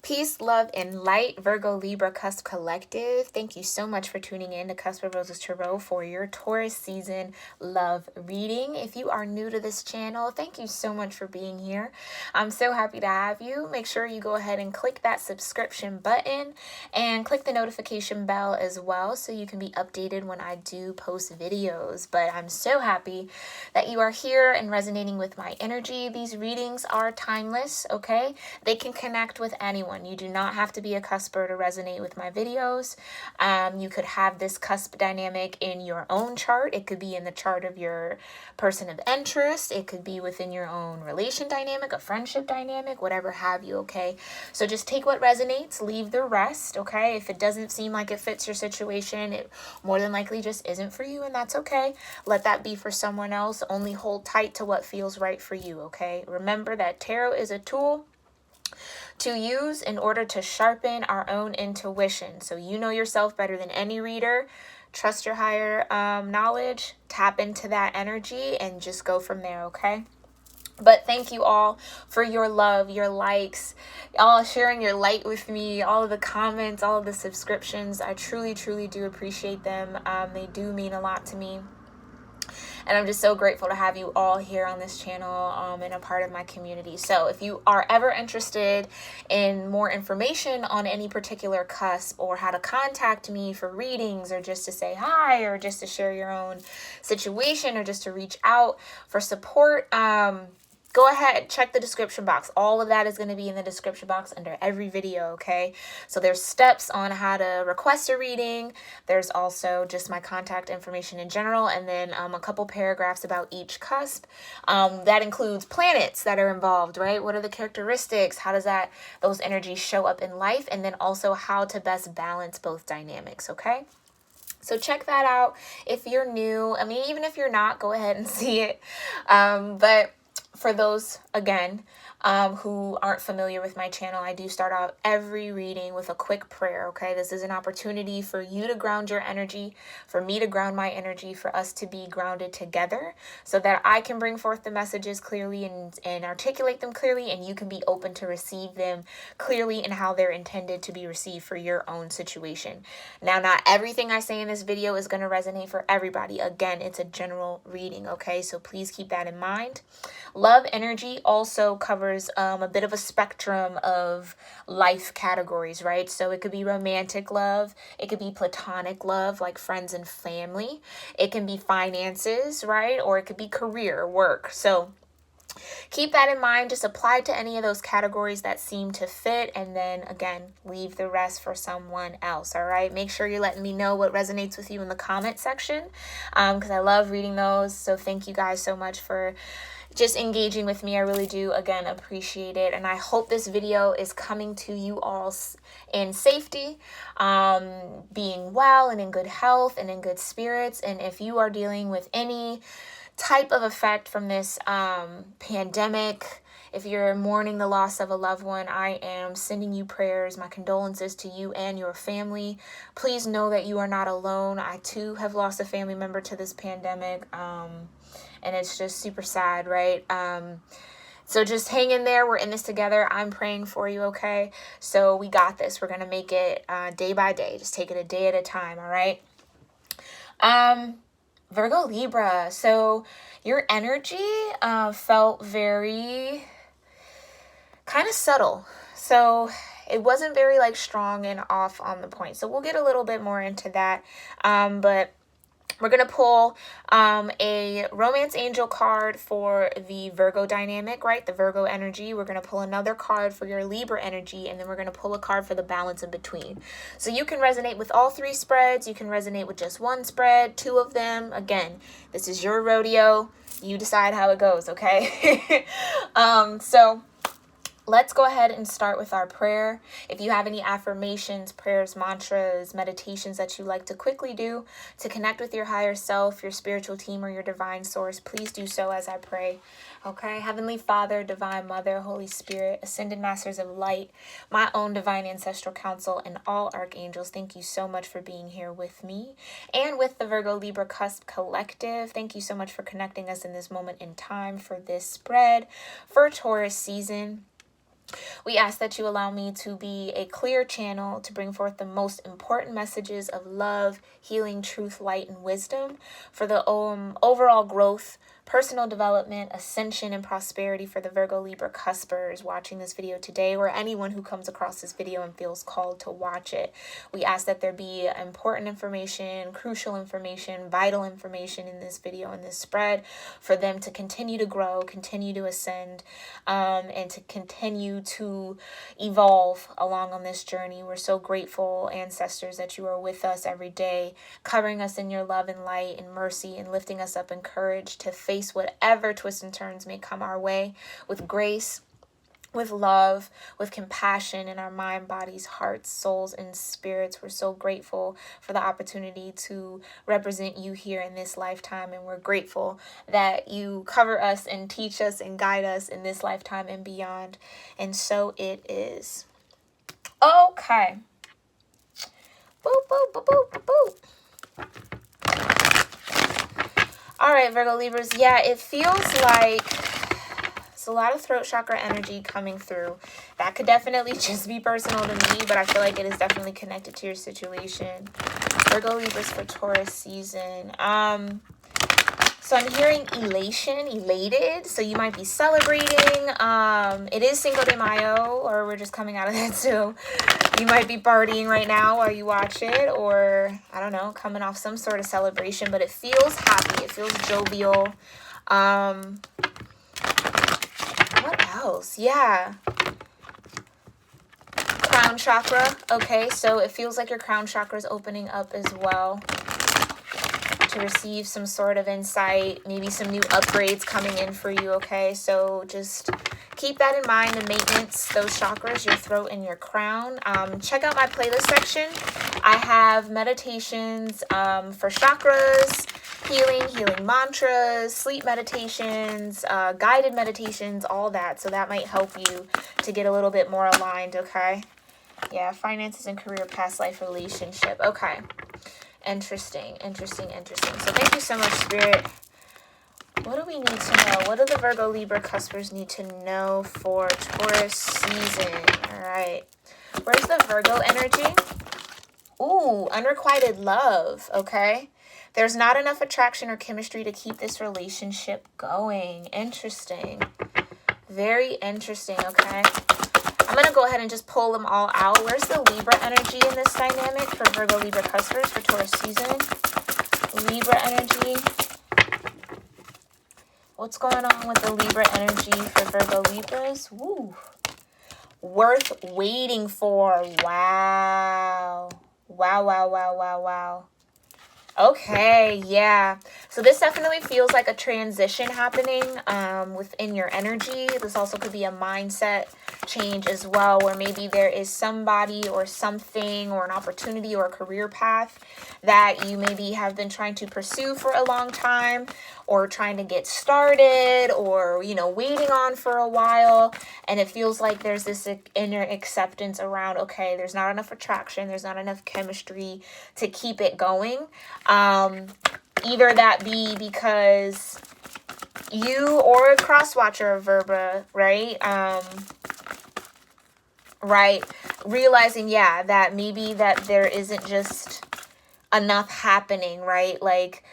Peace, love, and light, Virgo-Libra Cusp Collective. Thank you so much for tuning in to Cusp of Roses Tarot for your Taurus season love reading. If you are new to this channel, thank you so much for being here. I'm so happy to have you. Make sure you go ahead and click that subscription button and click the notification bell as well so you can be updated when I do post videos. But I'm so happy that you are here and resonating with my energy. These readings are timeless, okay? They can connect with anyone. You do not have to be a cusper to resonate with my videos. You could have this cusp dynamic in your own chart. It could be in the chart of your person of interest. It could be within your own relation dynamic, a friendship dynamic, whatever have you, okay? So just take what resonates, leave the rest, okay? If it doesn't seem like it fits your situation, it more than likely just isn't for you, and that's okay. Let that be for someone else. Only hold tight to what feels right for you, okay? Remember that tarot is a tool to use in order to sharpen our own intuition. So you know yourself better than any reader. Trust your higher knowledge, tap into that energy, and just go from there, okay? But thank you all for your love, your likes, all sharing your light with me, all of the comments, all of the subscriptions. I truly, truly do appreciate them. They do mean a lot to me. And I'm just so grateful to have you all here on this channel and a part of my community. So if you are ever interested in more information on any particular cusp or how to contact me for readings or just to say hi or just to share your own situation or just to reach out for support, go ahead, check the description box. All of that is going to be in the description box under every video, okay? So there's steps on how to request a reading. There's also just my contact information in general, and then a couple paragraphs about each cusp. That includes planets that are involved, right? What are the characteristics? How does those energies show up in life? And then also how to best balance both dynamics, okay? So check that out if you're new. I mean, even if you're not, go ahead and see it. But for those, again, who aren't familiar with my channel, I do start out every reading with a quick prayer, okay? This is an opportunity for you to ground your energy, for me to ground my energy, for us to be grounded together so that I can bring forth the messages clearly and articulate them clearly, and you can be open to receive them clearly and how they're intended to be received for your own situation. Now, not everything I say in this video is going to resonate for everybody. Again, it's a general reading, okay? So please keep that in mind. Love energy also covers a bit of a spectrum of life categories, right? So it could be romantic love. It could be platonic love, like friends and family. It can be finances, right? Or it could be career, work. So keep that in mind. Just apply to any of those categories that seem to fit. And then, again, leave the rest for someone else, all right? Make sure you're letting me know what resonates with you in the comment section because I love reading those. So thank you guys so much for just engaging with me. I really do, again, appreciate it. And I hope this video is coming to you all in safety, being well and in good health and in good spirits. And if you are dealing with any type of effect from this pandemic, if you're mourning the loss of a loved one, I am sending you prayers, my condolences to you and your family. Please know that you are not alone. I too have lost a family member to this pandemic. And it's just super sad, right? So just hang in there. We're in this together. I'm praying for you, okay? So we got this. We're going to make it day by day. Just take it a day at a time, all right? Virgo Libra. So your energy felt very kind of subtle. So it wasn't very like strong and off on the point. So we'll get a little bit more into that. But we're going to pull a romance angel card for the Virgo dynamic, right? The Virgo energy. We're going to pull another card for your Libra energy, and then we're going to pull a card for the balance in between. So you can resonate with all three spreads. You can resonate with just one spread, two of them. Again, this is your rodeo. You decide how it goes, okay? So let's go ahead and start with our prayer. If you have any affirmations, prayers, mantras, meditations that you like to quickly do to connect with your higher self, your spiritual team, or your divine source, please do so as I pray. Okay, Heavenly Father, Divine Mother, Holy Spirit, Ascended Masters of Light, my own Divine Ancestral Council, and all Archangels, thank you so much for being here with me and with the Virgo Libra Cusp Collective. Thank you so much for connecting us in this moment in time for this spread for Taurus season. We ask that you allow me to be a clear channel to bring forth the most important messages of love, healing, truth, light, and wisdom for the overall growth, personal development, ascension, and prosperity for the Virgo Libra cuspers watching this video today, or anyone who comes across this video and feels called to watch it. We ask that there be important information, crucial information, vital information in this video and this spread for them to continue to grow, continue to ascend, and to continue to evolve along on this journey. We're so grateful, ancestors, that you are with us every day, covering us in your love and light and mercy, and lifting us up in courage to face whatever twists and turns may come our way with grace, with love, with compassion in our mind, bodies, hearts, souls, and spirits. We're so grateful for the opportunity to represent you here in this lifetime, and we're grateful that you cover us and teach us and guide us in this lifetime and beyond. And so it is. Okay. Boop, boop, boop, boop, boop, boop. All right, Virgo Libras. Yeah, it feels like it's a lot of throat chakra energy coming through. That could definitely just be personal to me, but I feel like it is definitely connected to your situation. Virgo Libras for Taurus season. So I'm hearing elation, elated. So you might be celebrating. It is Cinco de Mayo, or we're just coming out of that too. You might be partying right now while you watch it, or I don't know, coming off some sort of celebration, but it feels happy. It feels jovial. What else? Yeah. Crown chakra. Okay, so it feels like your crown chakra is opening up as well to receive some sort of insight, maybe some new upgrades coming in for you. Okay, so just keep that in mind, the maintenance, those chakras, your throat and your crown. Check out my playlist section. I have meditations for chakras, healing mantras, sleep meditations, guided meditations, all that. So that might help you to get a little bit more aligned, okay? Yeah, finances and career, past life, relationship. Okay. Interesting. So thank you so much, Spirit. What do we need to know? What do the Virgo Libra cuspers need to know for Taurus season? All right. Where's the Virgo energy? Ooh, unrequited love. Okay. There's not enough attraction or chemistry to keep this relationship going. Interesting. Very interesting. Okay. I'm going to go ahead and just pull them all out. Where's the Libra energy in this dynamic for Virgo Libra cuspers for Taurus season? Libra energy. What's going on with the Libra energy for Virgo Libras? Woo. Worth waiting for. Wow. Wow. Okay, yeah. So this definitely feels like a transition happening within your energy. This also could be a mindset change as well, where maybe there is somebody or something or an opportunity or a career path that you maybe have been trying to pursue for a long time, or trying to get started, or, you know, waiting on for a while. And it feels like there's this inner acceptance around, okay, there's not enough attraction, there's not enough chemistry to keep it going. Either that be because you or a cross watcher of Verba, right? Right. Realizing, yeah, that maybe that there isn't just enough happening, right? Like,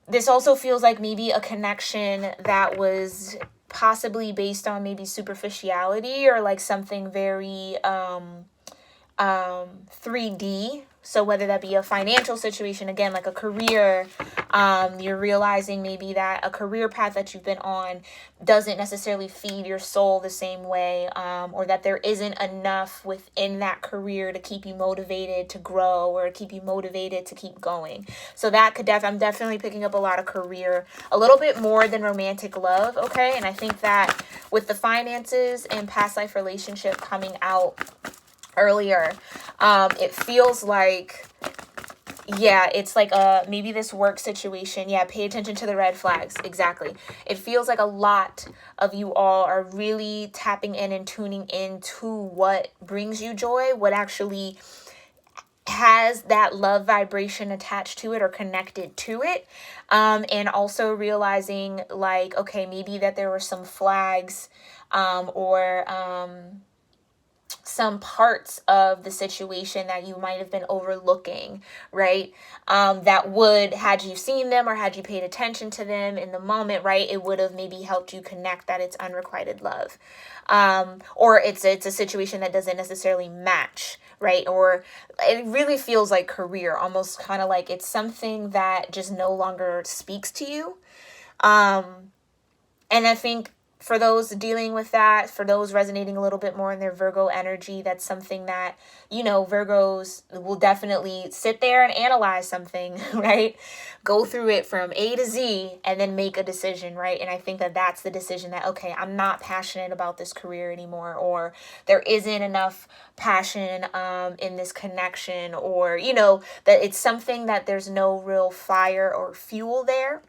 this also feels like maybe a connection that was possibly based on maybe superficiality, or like something very 3D. So whether that be a financial situation, again, like a career, you're realizing maybe that a career path that you've been on doesn't necessarily feed your soul the same way, or that there isn't enough within that career to keep you motivated to grow, or keep you motivated to keep going. So that could I'm definitely picking up a lot of career, a little bit more than romantic love, okay? And I think that with the finances and past life relationship coming out earlier, it feels like, yeah, it's like maybe this work situation. Yeah, pay attention to the red flags. Exactly. It feels like a lot of you all are really tapping in and tuning into what brings you joy, what actually has that love vibration attached to it or connected to it. And also realizing, like, okay, maybe that there were some flags or some parts of the situation that you might have been overlooking, right? That would, had you seen them or had you paid attention to them in the moment, right, it would have maybe helped you connect that it's unrequited love. Or it's a situation that doesn't necessarily match, right? Or it really feels like career, almost kind of like it's something that just no longer speaks to you. And I think for those dealing with that, for those resonating a little bit more in their Virgo energy, that's something that, Virgos will definitely sit there and analyze something, right? Go through it from A to Z and then make a decision, right? And I think that that's the decision that, okay, I'm not passionate about this career anymore, or there isn't enough passion in this connection, or, that it's something that there's no real fire or fuel there.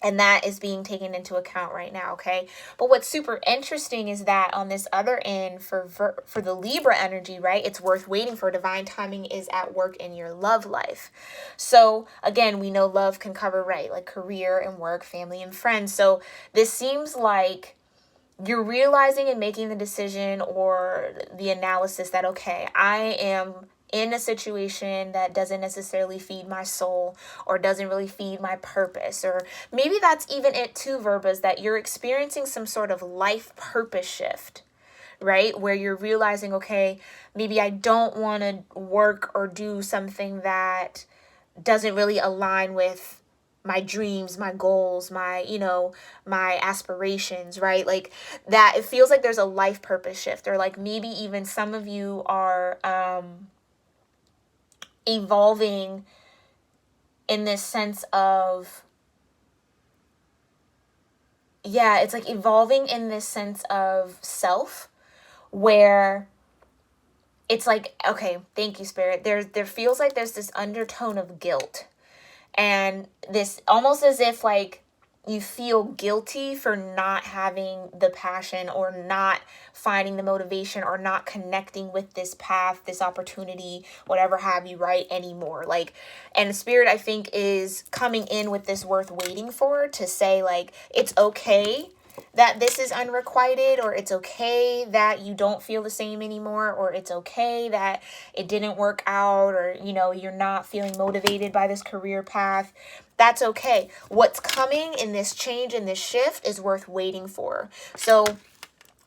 And that is being taken into account right now, okay? But what's super interesting is that on this other end, for the Libra energy, right, it's worth waiting for. Divine timing is at work in your love life. So again, we know love can cover, right, like career and work, family and friends. So this seems like you're realizing and making the decision or the analysis that, okay, I am in a situation that doesn't necessarily feed my soul or doesn't really feed my purpose. Or maybe that's even it too, Verbas, that you're experiencing some sort of life purpose shift, right? Where you're realizing, okay, maybe I don't want to work or do something that doesn't really align with my dreams, my goals, my aspirations, right? Like that, it feels like there's a life purpose shift, or like maybe even some of you are evolving in this sense of, it's like evolving in this sense of self, where it's like, okay, thank you, Spirit. There feels like there's this undertone of guilt, and this almost as if like you feel guilty for not having the passion or not finding the motivation or not connecting with this path, this opportunity, whatever have you, right, anymore. Like, and Spirit, I think, is coming in with this worth waiting for, to say like, it's okay that this is unrequited, or it's okay that you don't feel the same anymore, or it's okay that it didn't work out, or you're not feeling motivated by this career path. That's okay. What's coming in this change, in this shift, is worth waiting for. So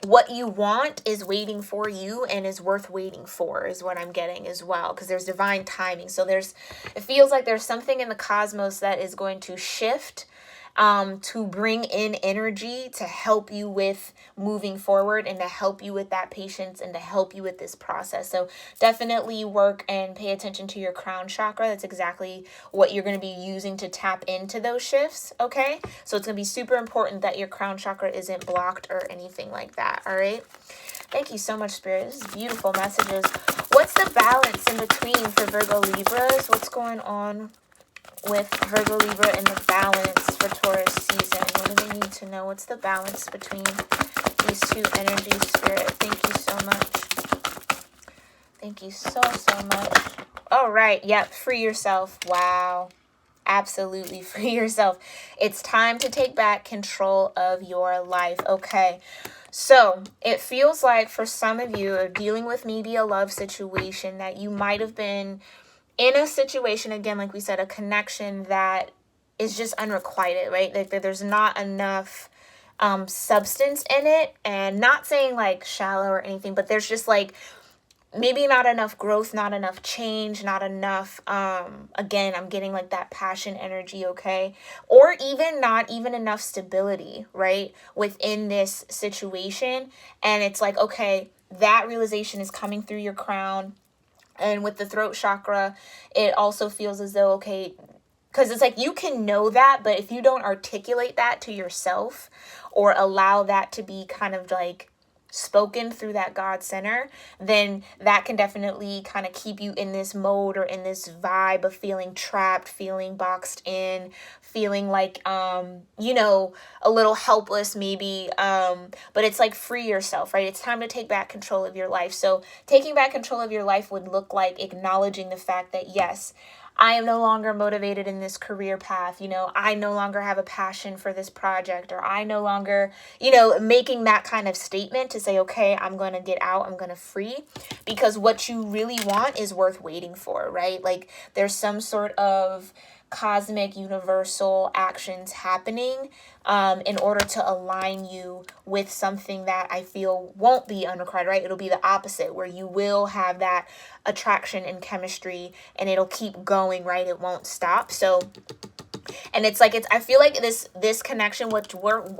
what you want is waiting for you and is worth waiting for, is what I'm getting as well, because there's divine timing. So it feels like there's something in the cosmos that is going to shift, to bring in energy to help you with moving forward, and to help you with that patience, and to help you with this process. So definitely work and pay attention to your crown chakra. That's exactly what you're going to be using to tap into those shifts, okay? So it's going to be super important that your crown chakra isn't blocked or anything like that, all right? Thank you so much, Spirit. This is beautiful messages. What's the balance in between for Virgo Libras? What's going on with Virgo Libra and the balance for Taurus season? What do they need to know? What's the balance between these two energies, Spirit? Thank you so much. Thank you so much. All right. Yep. Free yourself. Wow. Absolutely free yourself. It's time to take back control of your life. Okay. So it feels like for some of you are dealing with maybe a love situation that you might have been in a situation, again, like we said, a connection that is just unrequited, right? Like there's not enough substance in it, and not saying like shallow or anything, but there's just like maybe not enough growth, not enough change, not enough, again, I'm getting like that passion energy, okay? Or even not even enough stability, right? Within this situation. And it's like, okay, that realization is coming through your crown. And with the throat chakra, it also feels as though, okay, because it's like you can know that, but if you don't articulate that to yourself or allow that to be kind of like spoken through that God center, then that can definitely kind of keep you in this mode or in this vibe of feeling trapped, feeling boxed in, feeling like, a little helpless maybe. But it's like free yourself, right? It's time to take back control of your life. So taking back control of your life would look like acknowledging the fact that, yes, I am no longer motivated in this career path. You know, I no longer have a passion for this project, or I no longer, you know, making that kind of statement to say, okay, I'm going to get out, I'm going to free, because what you really want is worth waiting for, right? Like there's some sort of cosmic universal actions happening in order to align you with something that I feel won't be unrequited, right? It'll be the opposite, where you will have that attraction and chemistry, and it'll keep going, right? It won't stop. So, and it's like, I feel like this connection, what's worth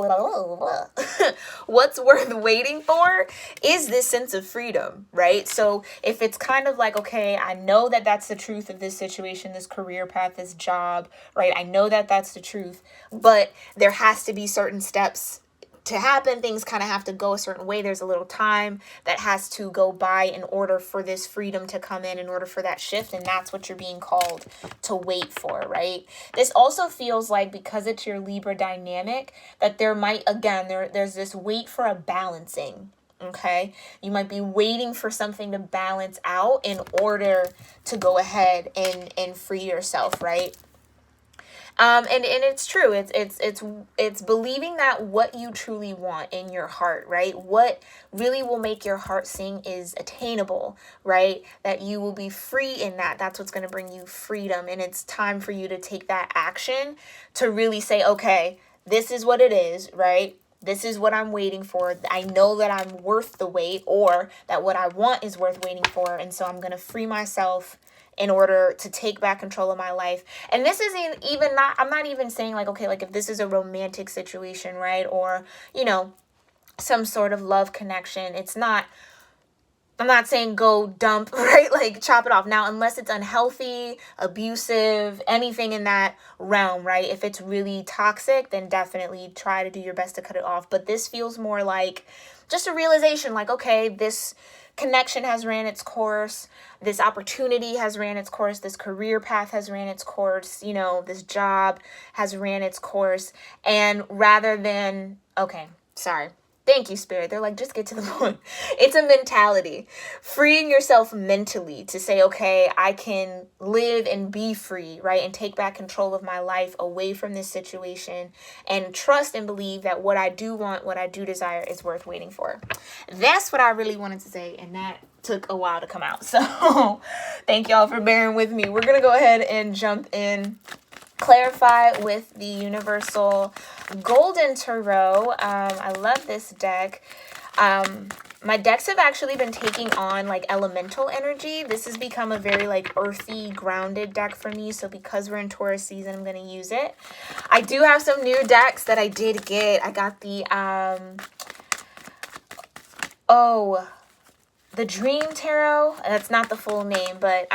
waiting for is this sense of freedom, right? So if it's kind of like, okay, I know that that's the truth of this situation, this career path, this job, right? I know that that's the truth, but there has to be certain steps to happen. Things kind of have to go a certain way. There's a little time that has to go by in order for this freedom to come in order for that shift. And that's what you're being called to wait for, right? This also feels like, because it's your Libra dynamic, that there might, again, there's this wait for a balancing. Okay, you might be waiting for something to balance out in order to go ahead and free yourself, right? And it's true. It's believing that what you truly want in your heart, right? What really will make your heart sing is attainable, right? That you will be free in that. That's what's going to bring you freedom. And it's time for you to take that action to really say, okay, this is what it is, right? This is what I'm waiting for. I know that I'm worth the wait, or that what I want is worth waiting for. And so I'm going to free myself in order to take back control of my life. And this isn't even I'm not even saying like, okay, like if this is a romantic situation, right? Or, you know, some sort of love connection. I'm not saying go dump, right? Like chop it off. Now, unless it's unhealthy, abusive, anything in that realm, right? If it's really toxic, then definitely try to do your best to cut it off. But this feels more like just a realization, like, okay, this connection has ran its course. This opportunity has ran its course. This career path has ran its course. You know, this job has ran its course. And rather than, okay, sorry. Thank you, Spirit. They're like, just get to the point. It's a mentality. Freeing yourself mentally to say, okay, I can live and be free, right? And take back control of my life away from this situation, and trust and believe that what I do want, what I do desire is worth waiting for. That's what I really wanted to say. And that took a while to come out. So thank y'all for bearing with me. We're going to go ahead and jump in. Clarify with the Universal Golden Tarot. I love this deck. My decks have actually been taking on like elemental energy. This has become a very like earthy, grounded deck for me. So because we're in Taurus season, I'm going to use it. I do have some new decks that I did get. I got the, the Dream Tarot. That's not the full name, but,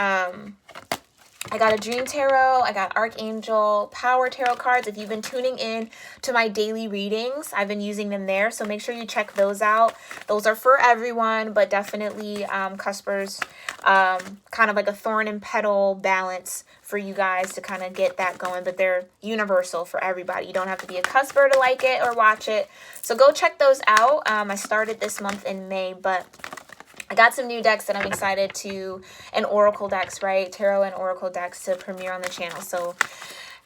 I got a Dream Tarot, I got Archangel Power Tarot cards. If you've been tuning in to my daily readings, I've been using them there. So make sure you check those out. Those are for everyone, but definitely Cuspers, kind of like a thorn and petal balance for you guys to kind of get that going. But they're universal for everybody. You don't have to be a Cusper to like it or watch it. So go check those out. I started this month in May, but I got some new decks that I'm excited to, and oracle decks, right? Tarot and oracle decks to premiere on the channel. So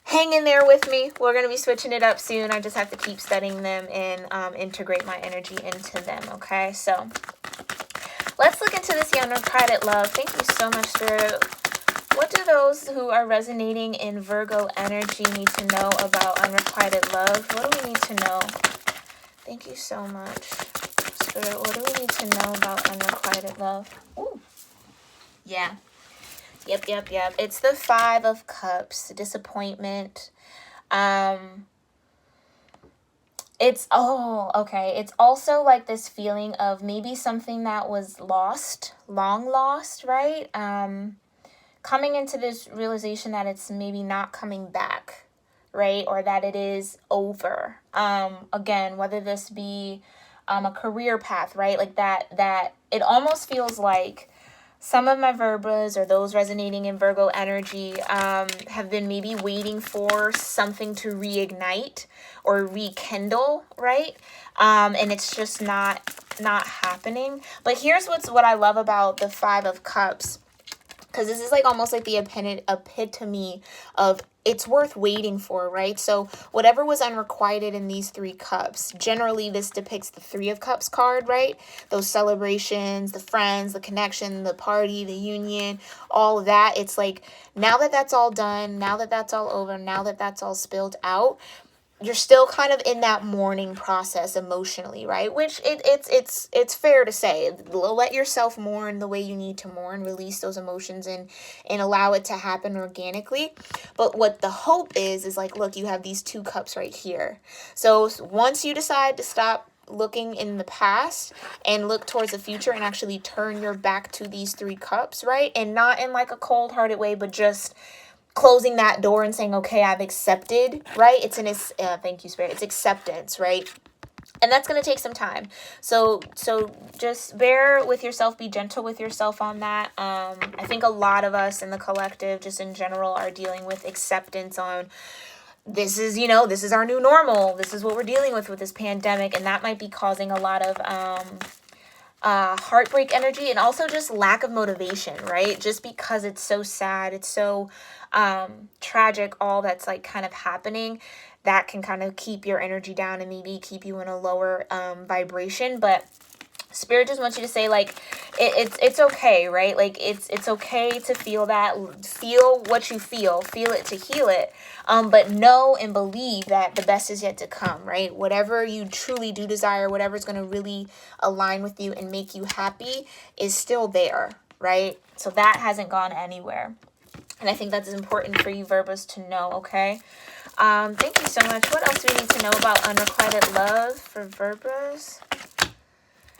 hang in there with me. We're going to be switching it up soon. I just have to keep studying them and integrate my energy into them, okay? So let's look into this unrequited love. Thank you so much, Spirit. What do those who are resonating in Virgo energy need to know about unrequited love? What do we need to know? Thank you so much. Spirit, what do we need to know about unrequited love? Ooh. Yeah. Yep. It's the 5 of Cups, disappointment. It's also like this feeling of maybe something that was lost, long lost, right? Coming into this realization that it's maybe not coming back, right? Or that it is over. Again, whether this be a career path, right? Like that it almost feels like some of my Verbas or those resonating in Virgo energy have been maybe waiting for something to reignite or rekindle, right? And it's just not happening. But here's what I love about the 5 of Cups. because this is like almost like the epitome of it's worth waiting for, right? So whatever was unrequited in these 3 cups, generally this depicts the 3 of Cups card, right? Those celebrations, the friends, the connection, the party, the union, all of that. It's like, now that that's all done, now that that's all over, now that that's all spilled out, you're still kind of in that mourning process emotionally, right? Which it's fair to say. Let yourself mourn the way you need to mourn, release those emotions and allow it to happen organically. But what the hope is like, look, you have these 2 cups right here. So once you decide to stop looking in the past and look towards the future and actually turn your back to these 3 cups, right? And not in like a cold-hearted way, but just closing that door and saying, okay, I've accepted, right? Thank you, Spirit. It's acceptance, right? And that's going to take some time. So just bear with yourself, be gentle with yourself on that. I think a lot of us in the collective, just in general, are dealing with acceptance on, this is, this is our new normal. This is what we're dealing with this pandemic. And that might be causing a lot of, heartbreak energy, and also just lack of motivation, right? Just because it's so sad, it's so tragic, all that's like kind of happening, that can kind of keep your energy down and maybe keep you in a lower vibration. But Spirit just wants you to say, like, it's okay, right? Like, it's okay to feel that, feel what you feel it to heal it. But know and believe that the best is yet to come, right? Whatever you truly do desire, whatever's going to really align with you and make you happy is still there, right? So that hasn't gone anywhere. And I think that's important for you Virgos to know, okay? Thank you so much. What else do we need to know about unrequited love for Virgos?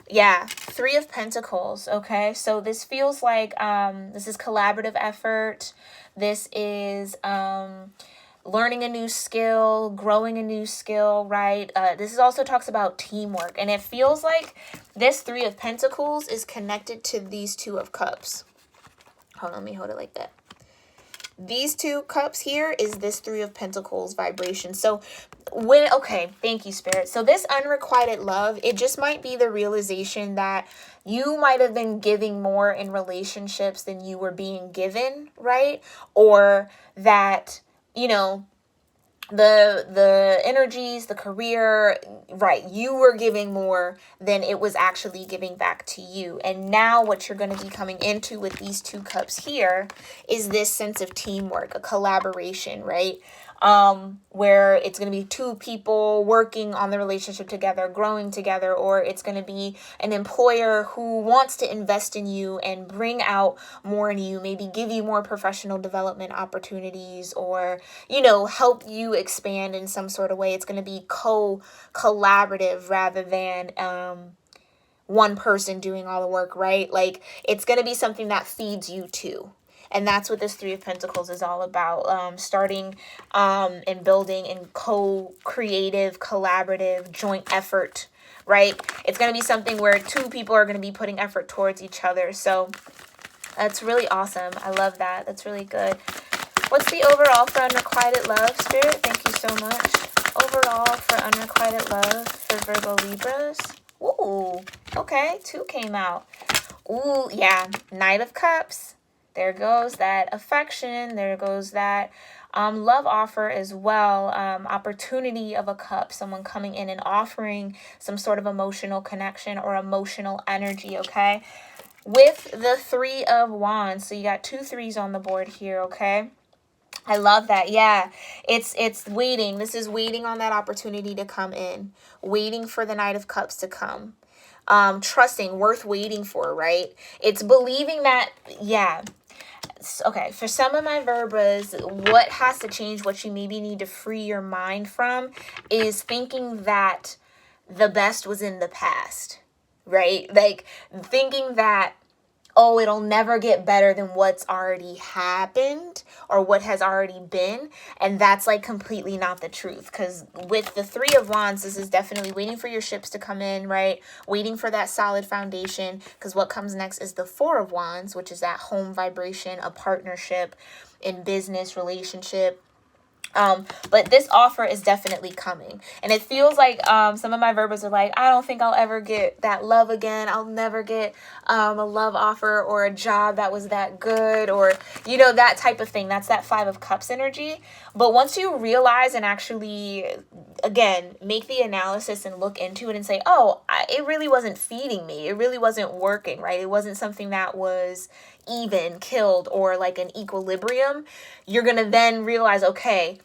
Yeah, 3 of Pentacles, okay? So this feels like this is collaborative effort. This is learning a new skill, growing a new skill, right? This is also talks about teamwork. And it feels like this 3 of Pentacles is connected to these 2 of Cups. Hold on, let me hold it like that. These 2 cups here is this 3 of Pentacles vibration. So okay, thank you, Spirit. So this unrequited love, it just might be the realization that you might have been giving more in relationships than you were being given, right? Or that, the energies, the career, right, you were giving more than it was actually giving back to you. And now what you're going to be coming into with these 2 cups here is this sense of teamwork, a collaboration, right? Where it's going to be 2 people working on the relationship together, growing together, or it's going to be an employer who wants to invest in you and bring out more in you, maybe give you more professional development opportunities, or, help you expand in some sort of way. It's going to be collaborative rather than, one person doing all the work, right? Like, it's going to be something that feeds you too. And that's what this 3 of Pentacles is all about. Starting and building in co-creative, collaborative, joint effort, right? It's going to be something where 2 people are going to be putting effort towards each other. So that's really awesome. I love that. That's really good. What's the overall for unrequited love, Spirit? Thank you so much. Overall for unrequited love for Virgo Libras. Ooh, okay. 2 came out. Ooh, yeah. Knight of Cups. There goes that affection. There goes that love offer as well. Opportunity of a cup. Someone coming in and offering some sort of emotional connection or emotional energy, okay? With the 3 of Wands. So you got 2 3s on the board here, okay? I love that. Yeah, it's waiting. This is waiting on that opportunity to come in. Waiting for the Knight of Cups to come. Trusting, worth waiting for, right? It's believing that, yeah. Okay, for some of my Virgos, what has to change, what you maybe need to free your mind from, is thinking that the best was in the past, right? Like, thinking that, oh, it'll never get better than what's already happened or what has already been. And that's like completely not the truth. Because with the 3 of Wands, this is definitely waiting for your ships to come in, right? Waiting for that solid foundation. Because what comes next is the 4 of Wands, which is that home vibration, a partnership in business, relationship, But this offer is definitely coming. And it feels like some of my Virgos are like, I don't think I'll ever get that love again. I'll never get a love offer or a job that was that good, or, you know, that type of thing. That's that 5 of Cups energy. But once you realize and actually, again, make the analysis and look into it and say, oh, it really wasn't feeding me. It really wasn't working, right? It wasn't something that was even killed or like an equilibrium. You're going to then realize, okay,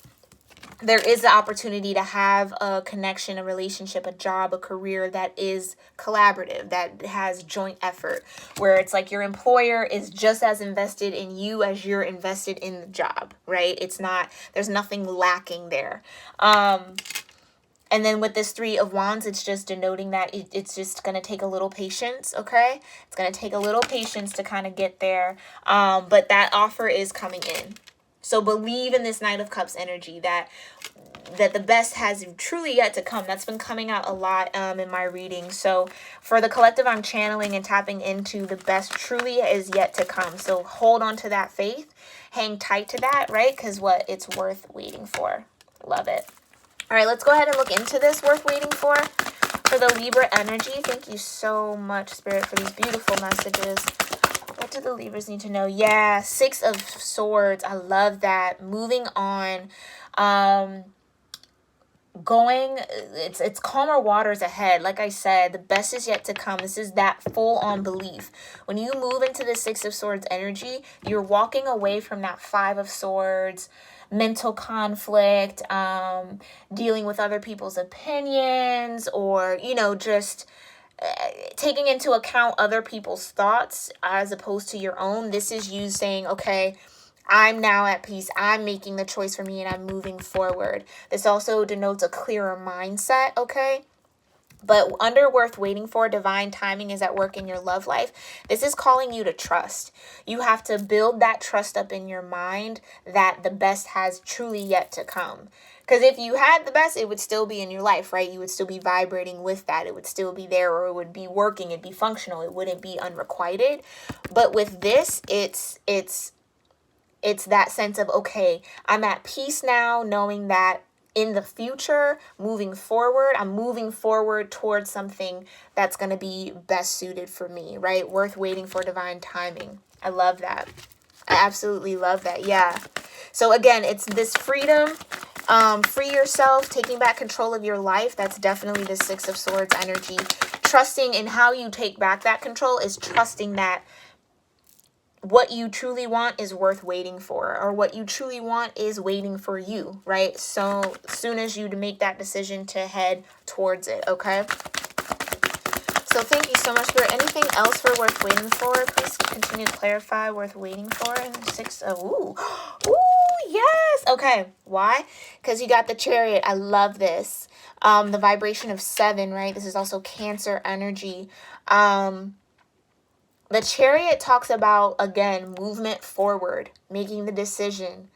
there is the opportunity to have a connection, a relationship, a job, a career that is collaborative, that has joint effort, where it's like your employer is just as invested in you as you're invested in the job, right? It's not, there's nothing lacking there. And then with this 3 of Wands, it's just denoting that it's just going to take a little patience, okay? It's going to take a little patience to kind of get there. But that offer is coming in. So believe in this Knight of Cups energy that the best has truly yet to come. That's been coming out a lot in my reading. So for the collective, I'm channeling and tapping into the best truly is yet to come. So hold on to that faith. Hang tight to that, right? Because it's worth waiting for. Love it. All right, let's go ahead and look into this worth waiting for the Libra energy. Thank you so much, Spirit, for these beautiful messages. What do the Libras need to know? Yeah, 6 of Swords. I love that. Moving on. It's calmer waters ahead. Like I said, the best is yet to come. This is that full-on belief. When you move into the 6 of Swords energy, you're walking away from that 5 of Swords, mental conflict, dealing with other people's opinions, or, you know, just taking into account other people's thoughts as opposed to your own. This is you saying, okay, I'm now at peace. I'm making the choice for me and I'm moving forward. This also denotes a clearer mindset, okay? But under worth waiting for, divine timing is at work in your love life. This is calling you to trust. You have to build that trust up in your mind that the best has truly yet to come. Because if you had the best, it would still be in your life, right? You would still be vibrating with that. It would still be there, or it would be working. It'd be functional. It wouldn't be unrequited. But with this, it's that sense of, okay, I'm at peace now, knowing that in the future, moving forward, I'm moving forward towards something that's going to be best suited for me, right? Worth waiting for divine timing. I love that. I absolutely love that. Yeah. So again, it's this freedom, free yourself, taking back control of your life. That's definitely the 6 of Swords energy. Trusting in how you take back that control is trusting that what you truly want is worth waiting for, or what you truly want is waiting for you, right? So as soon as you make that decision to head towards it, okay? So thank you so much, Spirit. Anything else for worth waiting for? Please continue to clarify worth waiting for. And 6 of, ooh, yes. Okay, why? Because you got the Chariot. I love this. The vibration of 7, right? This is also Cancer energy. The Chariot talks about, again, movement forward, making a decision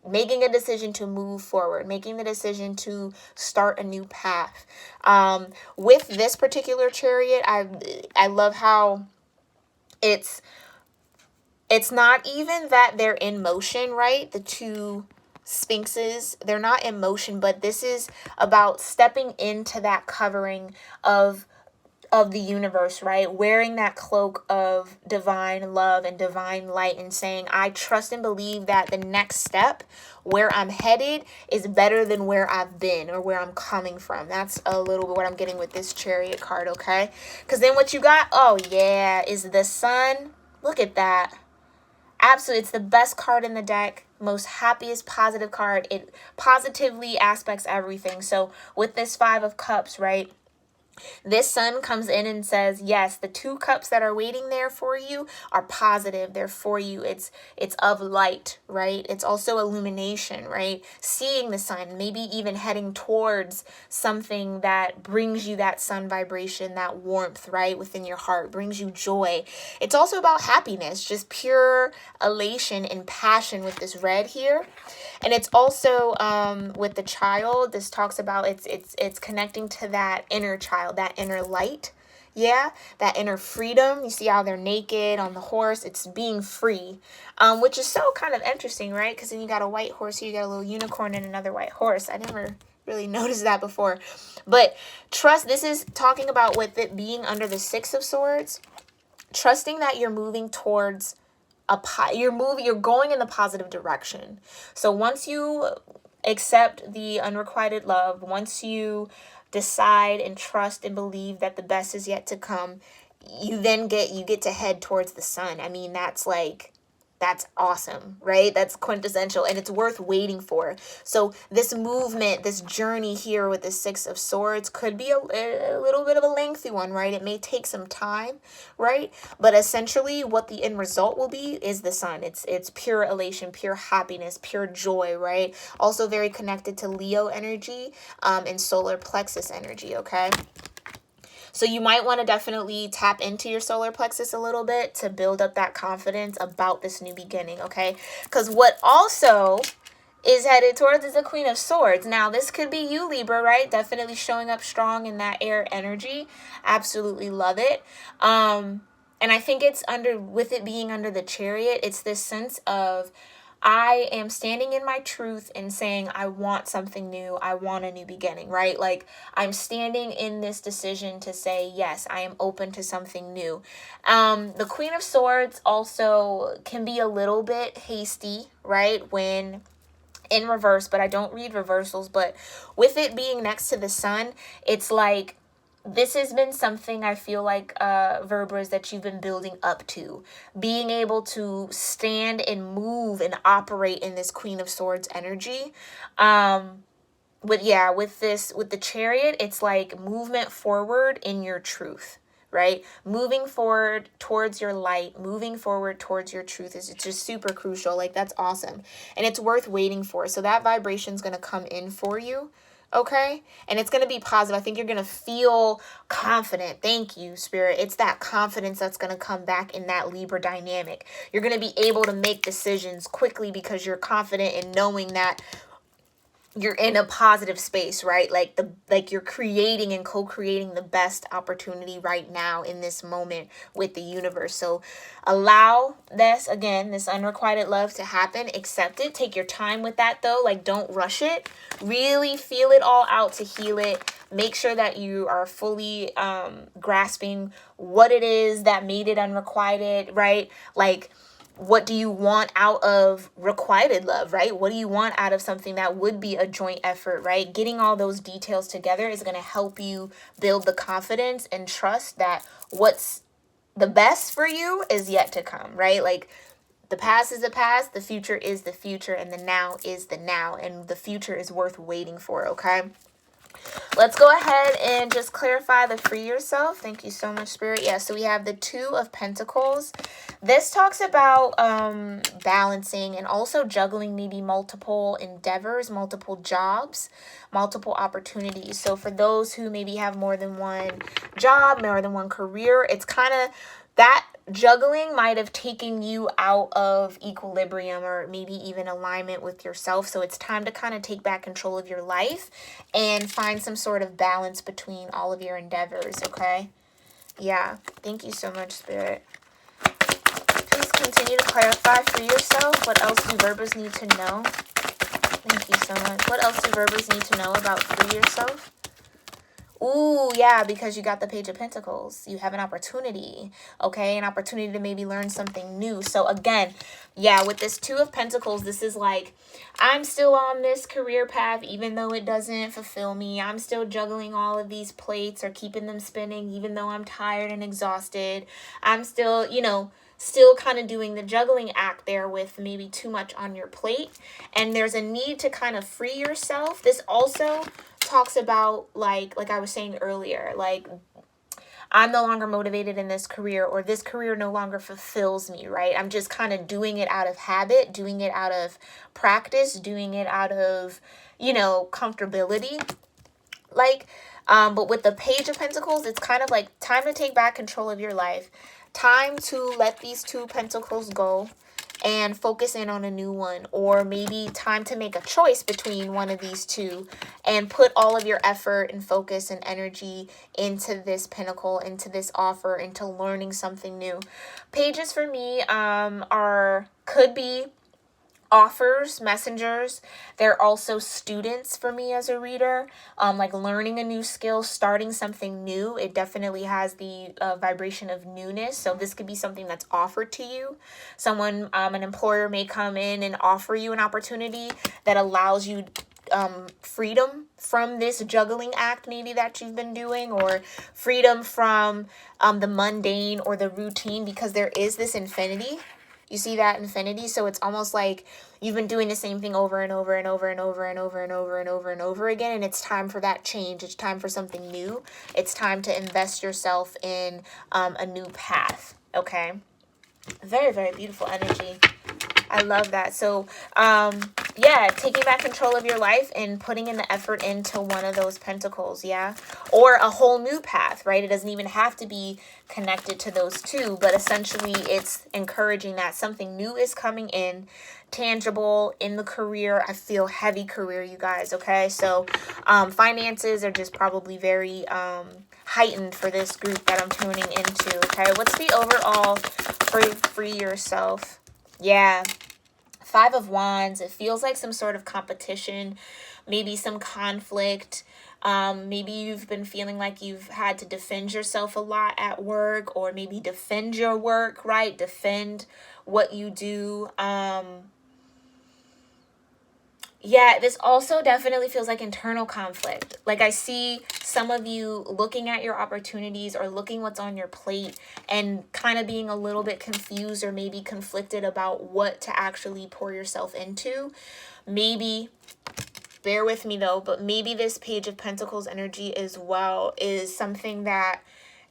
to move forward, making the decision to start a new path. With this particular Chariot, I love how it's not even that they're in motion, right? The 2 Sphinxes, they're not in motion, but this is about stepping into that covering of the universe, right? Wearing that cloak of divine love and divine light and saying, I trust and believe that the next step where I'm headed is better than where I've been or where I'm coming from. That's a little bit what I'm getting with this Chariot card, okay? Because then what you got, oh yeah, is the Sun. Look at that. Absolutely, it's the best card in the deck. Most happiest, positive card. It positively aspects everything. So with this 5 of Cups, right? This Sun comes in and says, yes, the 2 cups that are waiting there for you are positive. They're for you. It's of light, right? It's also illumination, right? Seeing the sun, maybe even heading towards something that brings you that sun vibration, that warmth, right? Within your heart, brings you joy. It's also about happiness, just pure elation and passion with this red here. And it's also with the child, this talks about it's connecting to that inner child, that inner light, Yeah, that inner freedom. You see how they're naked on the horse. It's being free, which is so kind of interesting, right? Because then you got a white horse, you got a little unicorn and another white horse. I never really noticed that before. But trust, this is talking about with it being under the Six of Swords, trusting that you're moving towards you're going in the positive direction. So once you accept the unrequited love, once you decide and trust and believe that the best is yet to come, you get to head towards the sun. I mean, that's awesome, right? That's quintessential, and it's worth waiting for. So this movement, this journey here with the Six of Swords could be a little bit of a lengthy one, right? It may take some time, right? But essentially what the end result will be is the sun. It's pure elation, pure happiness, pure joy, right? Also very connected to Leo energy and solar plexus energy, okay? So you might want to definitely tap into your solar plexus a little bit to build up that confidence about this new beginning, okay? Because what also is headed towards is the Queen of Swords. Now, this could be you, Libra, right? Definitely showing up strong in that air energy. Absolutely love it. And I think it's with it being under the Chariot, it's this sense of I am standing in my truth and saying, I want something new. I want a new beginning, right? Like I'm standing in this decision to say, yes, I am open to something new. The Queen of Swords also can be a little bit hasty, right? When in reverse, but I don't read reversals, but with it being next to the sun, it's like, this has been something I feel like, Verbers, that you've been building up to. Being able to stand and move and operate in this Queen of Swords energy. With the Chariot, it's like movement forward in your truth, right? Moving forward towards your light, moving forward towards your truth is just super crucial. Like that's awesome. And it's worth waiting for. So that vibration is going to come in for you. Okay. And it's going to be positive. I think you're going to feel confident. Thank you, Spirit. It's that confidence that's going to come back in that Libra dynamic. You're going to be able to make decisions quickly because you're confident in knowing that you're in a positive space, right? Like you're creating and co-creating the best opportunity right now in this moment with the universe. So allow this unrequited love to happen. Accept it. Take your time with that though. Like don't rush it. Really feel it all out to heal it. Make sure that you are fully grasping what it is that made it unrequited, right? Like, what do you want out of requited love, right? What do you want out of something that would be a joint effort, right? Getting all those details together is going to help you build the confidence and trust that what's the best for you is yet to come, right? Like the past is the past, the future is the future, and the now is the now, and the future is worth waiting for, okay? Let's go ahead and just clarify the free yourself. Thank you so much, Spirit. Yeah, so we have the Two of Pentacles. This talks about balancing and also juggling maybe multiple endeavors, multiple jobs, multiple opportunities. So for those who maybe have more than one job, more than one career, it's kind of that juggling might have taken you out of equilibrium or maybe even alignment with yourself. So it's time to kind of take back control of your life and find some sort of balance between all of your endeavors, okay? Yeah, thank you so much, Spirit. Please continue to clarify for yourself. What else do Verbers need to know? Thank you so much. What else do Verbers need to know about free yourself? Ooh, yeah, because you got the Page of Pentacles. You have an opportunity, okay? An opportunity to maybe learn something new. So again, yeah, with this Two of Pentacles, this is like, I'm still on this career path, even though it doesn't fulfill me. I'm still juggling all of these plates or keeping them spinning, even though I'm tired and exhausted. I'm still, still kind of doing the juggling act there with maybe too much on your plate. And there's a need to kind of free yourself. This also talks about like I was saying earlier, like I'm no longer motivated in this career, or this career no longer fulfills me, right? I'm just kind of doing it out of habit, doing it out of practice, doing it out of, comfortability. But with the Page of Pentacles, it's kind of like time to take back control of your life. Time to let these two pentacles go and focus in on a new one, or maybe time to make a choice between one of these two and put all of your effort and focus and energy into this pinnacle, into this offer, into learning something new. Pages for me could be offers, messengers. They're also students for me as a reader, like learning a new skill, starting something new. It definitely has the vibration of newness. So this could be something that's offered to you. Someone, an employer may come in and offer you an opportunity that allows you freedom from this juggling act maybe that you've been doing, or freedom from the mundane or the routine, because there is this infinity. You see that infinity? So it's almost like you've been doing the same thing over and over and over and over and over and over and over and over again. And it's time for that change. It's time for something new. It's time to invest yourself in a new path. Okay. Very, very beautiful energy. I love that. So, yeah, taking back control of your life and putting in the effort into one of those pentacles, yeah? Or a whole new path, right? It doesn't even have to be connected to those two, but essentially it's encouraging that something new is coming in, tangible in the career. I feel heavy career, you guys, okay? So, finances are just probably very heightened for this group that I'm tuning into, okay? What's the overall for free yourself? Yeah, 5 of Wands. It feels like some sort of competition, maybe some conflict. Maybe you've been feeling like you've had to defend yourself a lot at work, or maybe defend your work, right? Defend what you do. Yeah, this also definitely feels like internal conflict. Like I see some of you looking at your opportunities or looking what's on your plate and kind of being a little bit confused or maybe conflicted about what to actually pour yourself into. Maybe, bear with me though, but maybe this Page of Pentacles energy as well is something that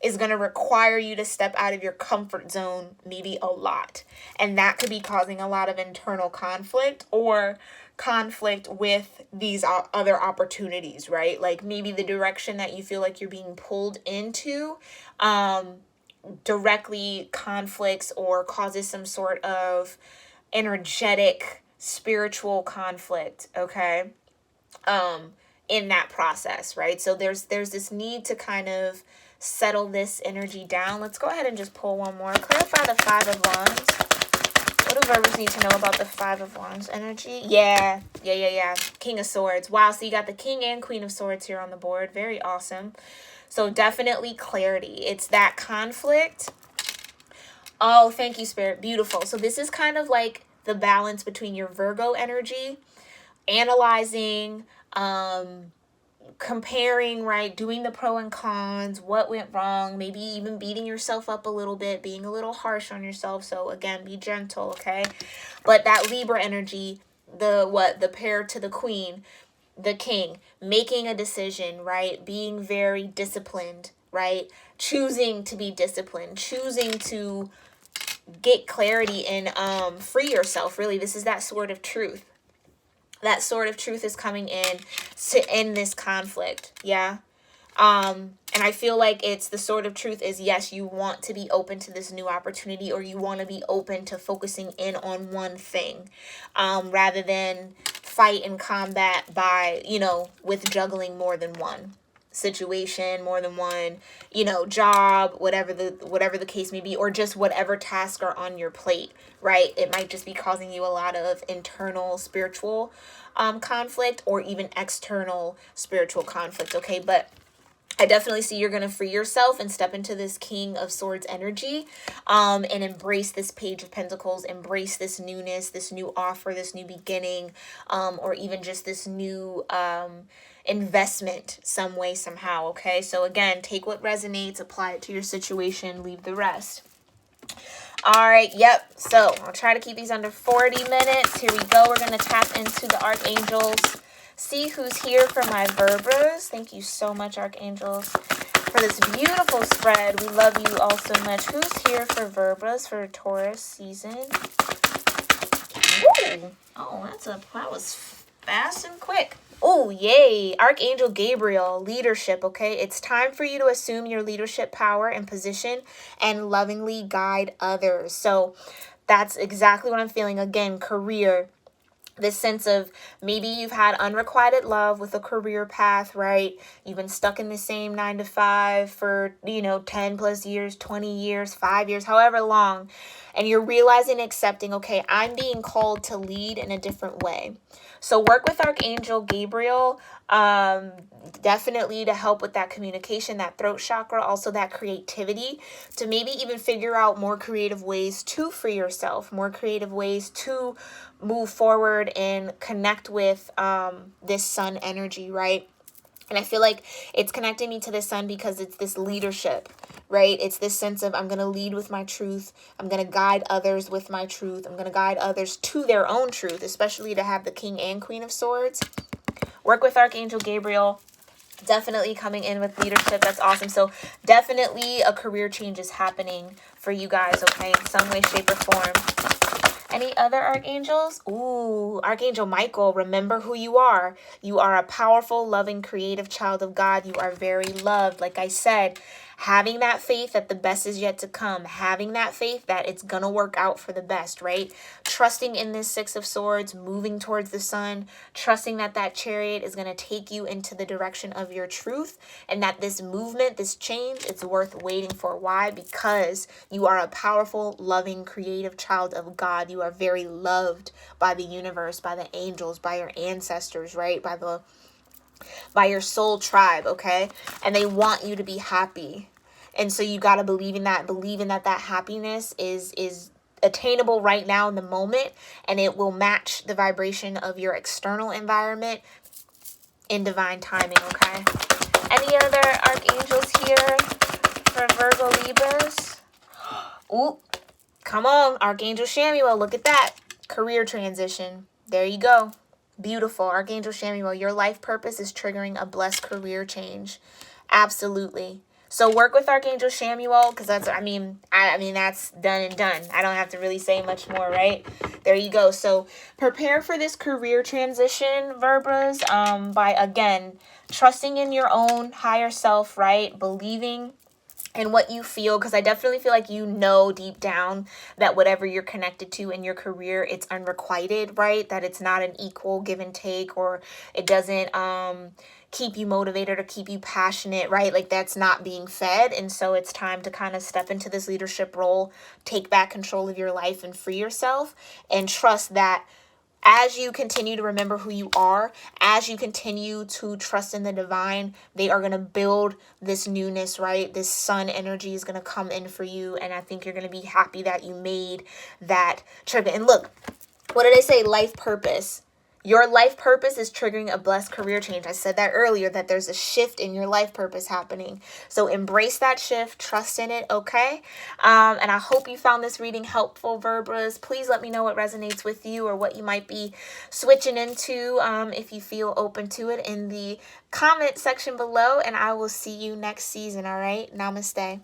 is going to require you to step out of your comfort zone maybe a lot. And that could be causing a lot of internal conflict or conflict with these other opportunities, right? Like maybe the direction that you feel like you're being pulled into directly conflicts or causes some sort of energetic spiritual conflict, okay? In that process, right? So there's this need to kind of settle this energy down. Let's go ahead and just pull one more. Clarify the 5 of Wands. What do Virgos need to know about the 5 of Wands energy? Yeah. King of Swords. Wow, so you got the King and Queen of Swords here on the board. Very awesome. So definitely clarity. It's that conflict. Oh, thank you, Spirit. Beautiful. So this is kind of like the balance between your Virgo energy, analyzing, comparing, right? Doing the pro and cons, what went wrong, maybe even beating yourself up a little bit, being a little harsh on yourself. So again, be gentle, okay? But that Libra energy, the pair to the Queen, the King, making a decision, right? Being very disciplined, right? Choosing to be disciplined, choosing to get clarity and free yourself. Really, this is that sword of truth. That sword of truth is coming in to end this conflict. Yeah. And I feel like it's the sword of truth is, yes, you want to be open to this new opportunity, or you want to be open to focusing in on one thing, rather than fight and combat by, with juggling more than one situation, more than one, job, whatever the case may be, or just whatever tasks are on your plate, right? It might just be causing you a lot of internal spiritual conflict, or even external spiritual conflict, okay? But I definitely see you're going to free yourself and step into this King of Swords energy, and embrace this Page of Pentacles, embrace this newness, this new offer, this new beginning, or even just this new investment some way, somehow, okay? So again, take what resonates, apply it to your situation, leave the rest. All right, yep. So I'll try to keep these under 40 minutes. Here we go. We're going to tap into the archangels. See who's here for my Verbas. Thank you so much, archangels, for this beautiful spread. We love you all so much. Who's here for Verbas for Taurus season? Woo! Oh, that was fast and quick. Oh, yay. Archangel Gabriel, leadership, okay? It's time for you to assume your leadership power and position and lovingly guide others. So That's exactly what I'm feeling. Again, career, this sense of maybe you've had unrequited love with a career path, right? You've been stuck in the same 9 to 5 for, 10 plus years, 20 years, 5 years, however long. And you're realizing, accepting, okay, I'm being called to lead in a different way. So work with Archangel Gabriel, definitely to help with that communication, that throat chakra, also that creativity, to maybe even figure out more creative ways to free yourself, more creative ways to move forward and connect with this sun energy, right? And I feel like it's connecting me to the sun because it's this leadership, right? It's this sense of I'm going to lead with my truth. I'm going to guide others with my truth. I'm going to guide others to their own truth, especially to have the King and Queen of Swords. Work with Archangel Gabriel. Definitely coming in with leadership. That's awesome. So definitely a career change is happening for you guys, okay, in some way, shape, or form. Any other archangels? Ooh, Archangel Michael, remember who you are. You are a powerful, loving, creative child of God. You are very loved. Like I said, having that faith that the best is yet to come. Having that faith that it's going to work out for the best, right? Trusting in this Six of Swords, moving towards the sun. Trusting that that chariot is going to take you into the direction of your truth. And that this movement, this change, it's worth waiting for. Why? Because you are a powerful, loving, creative child of God. You are very loved by the universe, by the angels, by your ancestors, right? By your soul tribe, okay? And they want you to be happy. And so you got to believe in that that happiness is attainable right now in the moment, and it will match the vibration of your external environment in divine timing, okay? Any other archangels here for Virgo Libras? Ooh, come on, Archangel Shamuel, look at that. Career transition. There you go. Beautiful. Archangel Shamuel, your life purpose is triggering a blessed career change. Absolutely. So work with Archangel Shamuel, because that's, I mean, that's done and done. I don't have to really say much more, right? There you go. So prepare for this career transition, Verbras, by, again, trusting in your own higher self, right? Believing and what you feel, because I definitely feel like deep down that whatever you're connected to in your career, it's unrequited, right? That it's not an equal give and take, or it doesn't keep you motivated or keep you passionate, right? Like that's not being fed. And so it's time to kind of step into this leadership role, take back control of your life and free yourself, and trust that as you continue to remember who you are, as you continue to trust in the divine, they are going to build this newness, right? This sun energy is going to come in for you. And I think you're going to be happy that you made that trip. And look, what did I say? Life purpose. Your life purpose is triggering a blessed career change. I said that earlier, that there's a shift in your life purpose happening. So embrace that shift, trust in it, okay? And I hope you found this reading helpful, Verbras. Please let me know what resonates with you or what you might be switching into if you feel open to it in the comment section below. And I will see you next season, all right? Namaste.